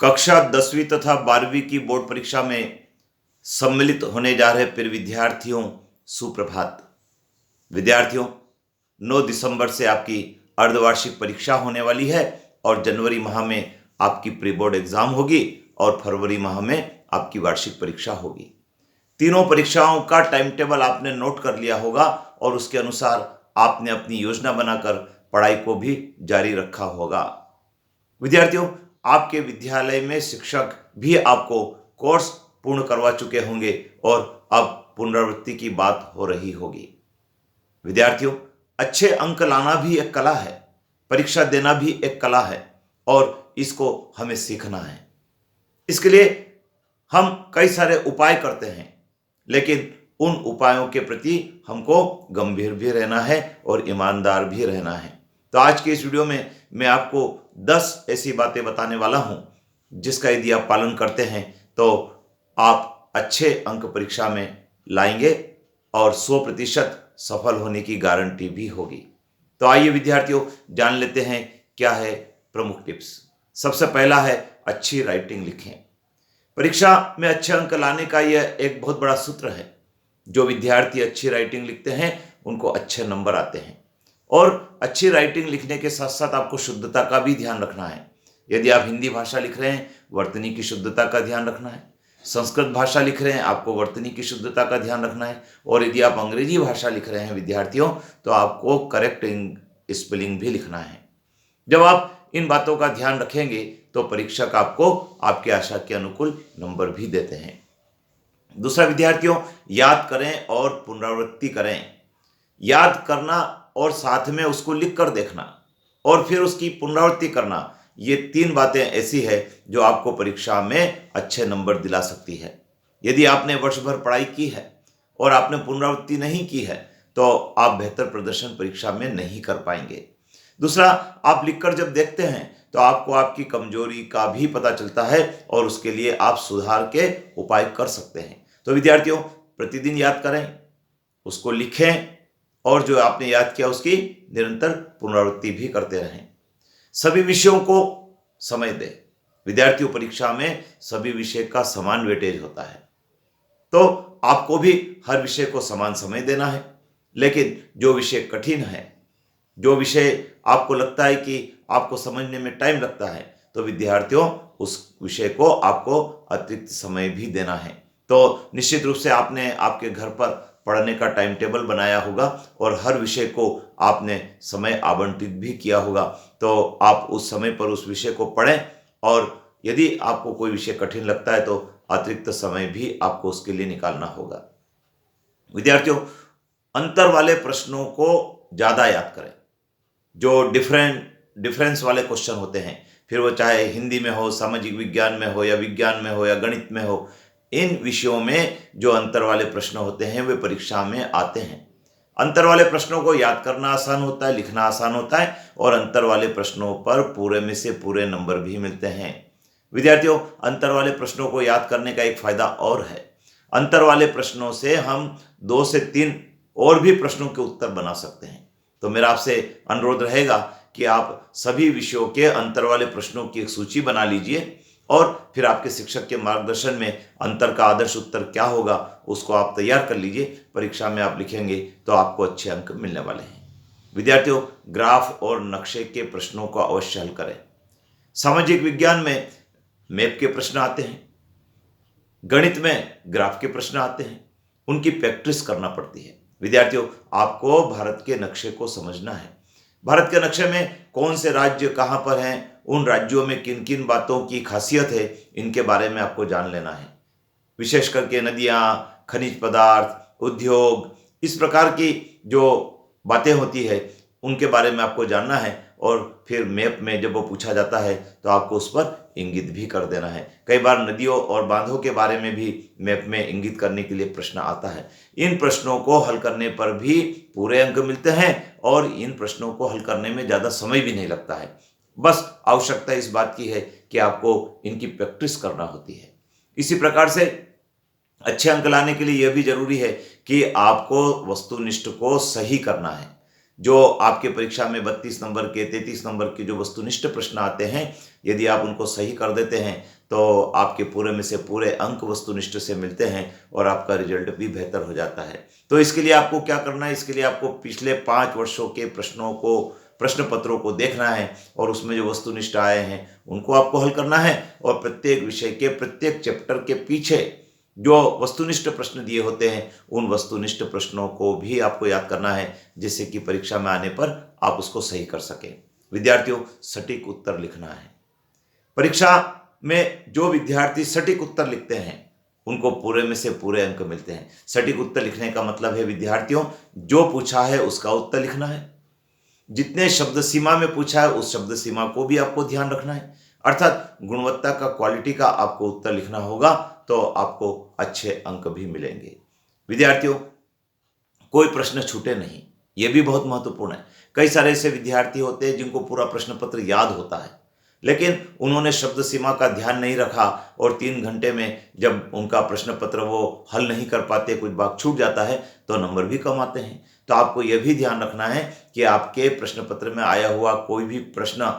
कक्षा 10वीं तथा 12वीं की बोर्ड परीक्षा में सम्मिलित होने जा रहे प्रिय विद्यार्थियों, सुप्रभात। विद्यार्थियों, 9 दिसंबर से आपकी अर्धवार्षिक परीक्षा होने वाली है और जनवरी माह में आपकी प्री बोर्ड एग्जाम होगी और फरवरी माह में आपकी वार्षिक परीक्षा होगी। तीनों परीक्षाओं का टाइम टेबल आपने नोट कर लिया होगा और उसके अनुसार आपने अपनी योजना बनाकर पढ़ाई को भी जारी रखा होगा। विद्यार्थियों, आपके विद्यालय में शिक्षक भी आपको कोर्स पूर्ण करवा चुके होंगे और अब पुनरावृत्ति की बात हो रही होगी। विद्यार्थियों, अच्छे अंक लाना भी एक कला है, परीक्षा देना भी एक कला है और इसको हमें सीखना है। इसके लिए हम कई सारे उपाय करते हैं, लेकिन उन उपायों के प्रति हमको गंभीर भी रहना है और ईमानदार भी रहना है। तो आज के इस वीडियो में मैं आपको 10 ऐसी बातें बताने वाला हूं जिसका यदि आप पालन करते हैं तो आप अच्छे अंक परीक्षा में लाएंगे और 100% सफल होने की गारंटी भी होगी। तो आइए विद्यार्थियों, जान लेते हैं क्या है प्रमुख टिप्स। सबसे पहला है अच्छी राइटिंग लिखें। परीक्षा में अच्छे अंक लाने का यह एक बहुत बड़ा सूत्र है। जो विद्यार्थी अच्छी राइटिंग लिखते हैं उनको अच्छे नंबर आते हैं। और अच्छी राइटिंग लिखने के साथ साथ आपको शुद्धता का भी ध्यान रखना है। यदि आप हिंदी भाषा लिख रहे हैं, वर्तनी की शुद्धता का ध्यान रखना है। संस्कृत भाषा लिख रहे हैं, आपको वर्तनी की शुद्धता का ध्यान रखना है। और यदि आप अंग्रेजी भाषा लिख रहे हैं विद्यार्थियों, तो आपको करेक्ट स्पेलिंग भी लिखना है। जब आप इन बातों का ध्यान रखेंगे तो परीक्षक आपको आपकी आशा के अनुकूल नंबर भी देते हैं। दूसरा विद्यार्थियों, याद करें और पुनरावृत्ति करें। याद करना और साथ में उसको लिख कर देखना और फिर उसकी पुनरावृत्ति करना, ये 3 बातें ऐसी है जो आपको परीक्षा में अच्छे नंबर दिला सकती है। यदि आपने वर्ष भर पढ़ाई की है और आपने पुनरावृत्ति नहीं की है तो आप बेहतर प्रदर्शन परीक्षा में नहीं कर पाएंगे। दूसरा, आप लिखकर जब देखते हैं तो आपको आपकी कमजोरी का भी पता चलता है और उसके लिए आप सुधार के उपाय कर सकते हैं। तो विद्यार्थियों, प्रतिदिन याद करें, उसको लिखें और जो आपने याद किया उसकी निरंतर पुनरावृत्ति भी करते रहें। सभी विषयों को समय दें। विद्यार्थियों, परीक्षा में सभी विषय का समान वेटेज होता है, तो आपको भी हर विषय को समान समय देना है। लेकिन जो विषय कठिन है, जो विषय आपको लगता है कि आपको समझने में टाइम लगता है, तो विद्यार्थियों उस विषय को आपको अतिरिक्त समय भी देना है। तो निश्चित रूप से आपने आपके घर पर पढ़ने का टाइम टेबल बनाया होगा और हर विषय को आपने समय आवंटित भी किया होगा। तो आप उस समय पर उस विषय को पढ़ें और यदि आपको कोई विषय कठिन लगता है तो अतिरिक्त समय भी आपको उसके लिए निकालना होगा। विद्यार्थियों, अंतर वाले प्रश्नों को ज़्यादा याद करें। जो डिफरेंस वाले क्वेश्चन होते हैं, फिर वो चाहे हिंदी में हो, सामाजिक विज्ञान में हो या विज्ञान में हो या गणित में हो, इन विषयों में जो अंतर वाले प्रश्न होते हैं वे परीक्षा में आते हैं। अंतर वाले प्रश्नों को याद करना आसान होता है, लिखना आसान होता है और अंतर वाले प्रश्नों पर पूरे में से पूरे नंबर भी मिलते हैं। विद्यार्थियों, अंतर वाले प्रश्नों को याद करने का एक फायदा और है। अंतर वाले प्रश्नों से हम 2 से 3 और भी प्रश्नों के उत्तर बना सकते हैं। तो मेरा आपसे अनुरोध रहेगा कि आप सभी विषयों के अंतर वाले प्रश्नों की एक सूची बना लीजिए और फिर आपके शिक्षक के मार्गदर्शन में अंतर का आदर्श उत्तर क्या होगा उसको आप तैयार कर लीजिए। परीक्षा में आप लिखेंगे तो आपको अच्छे अंक मिलने वाले हैं। विद्यार्थियों, ग्राफ और नक्शे के प्रश्नों को अवश्य हल करें। सामाजिक विज्ञान में मैप के प्रश्न आते हैं, गणित में ग्राफ के प्रश्न आते हैं, उनकी प्रैक्टिस करना पड़ती है। विद्यार्थियों, आपको भारत के नक्शे को समझना है। भारत के नक्शे में कौन से राज्य कहाँ पर हैं, उन राज्यों में किन किन बातों की खासियत है, इनके बारे में आपको जान लेना है। विशेष करके नदियाँ, खनिज पदार्थ, उद्योग, इस प्रकार की जो बातें होती है उनके बारे में आपको जानना है और फिर मैप में जब वो पूछा जाता है तो आपको उस पर इंगित भी कर देना है। कई बार नदियों और बांधों के बारे में भी मैप में इंगित करने के लिए प्रश्न आता है। इन प्रश्नों को हल करने पर भी पूरे अंक मिलते हैं और इन प्रश्नों को हल करने में ज़्यादा समय भी नहीं लगता है। बस आवश्यकता इस बात की है कि आपको इनकी प्रैक्टिस करना होती है। इसी प्रकार से अच्छे अंक लाने के लिए यह भी जरूरी है कि आपको वस्तुनिष्ठ को सही करना है। जो आपके परीक्षा में 32 नंबर के 33 नंबर के जो वस्तुनिष्ठ प्रश्न आते हैं यदि आप उनको सही कर देते हैं तो आपके पूरे में से पूरे अंक वस्तुनिष्ठ से मिलते हैं और आपका रिजल्ट भी बेहतर हो जाता है। तो इसके लिए आपको क्या करना है, इसके लिए आपको पिछले 5 वर्षों के प्रश्न पत्रों को देखना है और उसमें जो वस्तुनिष्ठ आए हैं उनको आपको हल करना है और प्रत्येक विषय के प्रत्येक चैप्टर के पीछे जो वस्तुनिष्ठ प्रश्न दिए होते हैं उन वस्तुनिष्ठ प्रश्नों को भी आपको याद करना है, जिससे कि परीक्षा में आने पर आप उसको सही कर सकें। विद्यार्थियों, सटीक उत्तर लिखना है। परीक्षा में जो विद्यार्थी सटीक उत्तर लिखते हैं उनको पूरे में से पूरे अंक मिलते हैं। सटीक उत्तर लिखने का मतलब है विद्यार्थियों, जो पूछा है उसका उत्तर लिखना है, जितने शब्द सीमा में पूछा है उस शब्द सीमा को भी आपको ध्यान रखना है, अर्थात गुणवत्ता का, क्वालिटी का आपको उत्तर लिखना होगा तो आपको अच्छे अंक भी मिलेंगे। विद्यार्थियों, कोई प्रश्न छूटे नहीं, यह भी बहुत महत्वपूर्ण है। कई सारे ऐसे विद्यार्थी होते हैं जिनको पूरा प्रश्न पत्र याद होता है, लेकिन उन्होंने शब्द सीमा का ध्यान नहीं रखा और 3 घंटे में जब उनका प्रश्न पत्र वो हल नहीं कर पाते, कुछ भाग छूट जाता है तो नंबर भी कम आते हैं। तो आपको यह भी ध्यान रखना है कि आपके प्रश्न पत्र में आया हुआ कोई भी प्रश्न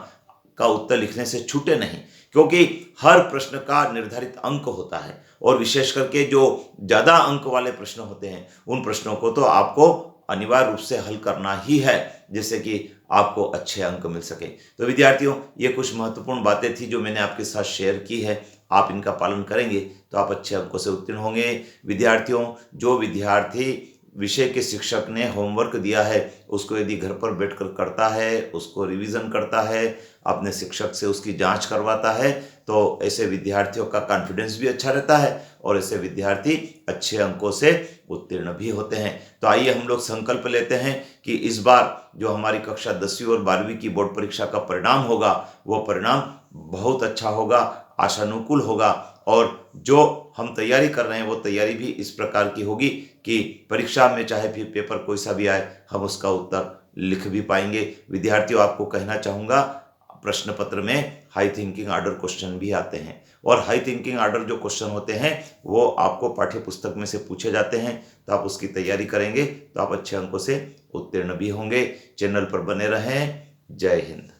का उत्तर लिखने से छूटे नहीं, क्योंकि हर प्रश्न का निर्धारित अंक होता है और विशेष करके जो ज़्यादा अंक वाले प्रश्न होते हैं उन प्रश्नों को तो आपको अनिवार्य रूप से हल करना ही है, जिससे कि आपको अच्छे अंक मिल सके। तो विद्यार्थियों, ये कुछ महत्वपूर्ण बातें थी जो मैंने आपके साथ शेयर की है। आप इनका पालन करेंगे तो आप अच्छे अंकों से उत्तीर्ण होंगे। विद्यार्थियों, जो विद्यार्थी विषय के शिक्षक ने होमवर्क दिया है उसको यदि घर पर बैठकर करता है, उसको रिवीजन करता है, अपने शिक्षक से उसकी जांच करवाता है, तो ऐसे विद्यार्थियों का कॉन्फिडेंस भी अच्छा रहता है और ऐसे विद्यार्थी अच्छे अंकों से उत्तीर्ण भी होते हैं। तो आइए हम लोग संकल्प लेते हैं कि इस बार जो हमारी कक्षा 10वीं और 12वीं की बोर्ड परीक्षा का परिणाम होगा वो परिणाम बहुत अच्छा होगा, आशानुकूल होगा और जो हम तैयारी कर रहे हैं वो तैयारी भी इस प्रकार की होगी कि परीक्षा में चाहे फिर पेपर कोई सा भी आए हम उसका उत्तर लिख भी पाएंगे। विद्यार्थियों, आपको कहना चाहूँगा, प्रश्न पत्र में हाई थिंकिंग ऑर्डर क्वेश्चन भी आते हैं और हाई थिंकिंग ऑर्डर जो क्वेश्चन होते हैं वो आपको पाठ्य पुस्तक में से पूछे जाते हैं। तो आप उसकी तैयारी करेंगे तो आप अच्छे अंकों से उत्तीर्ण भी होंगे। चैनल पर बने रहें। जय हिंद।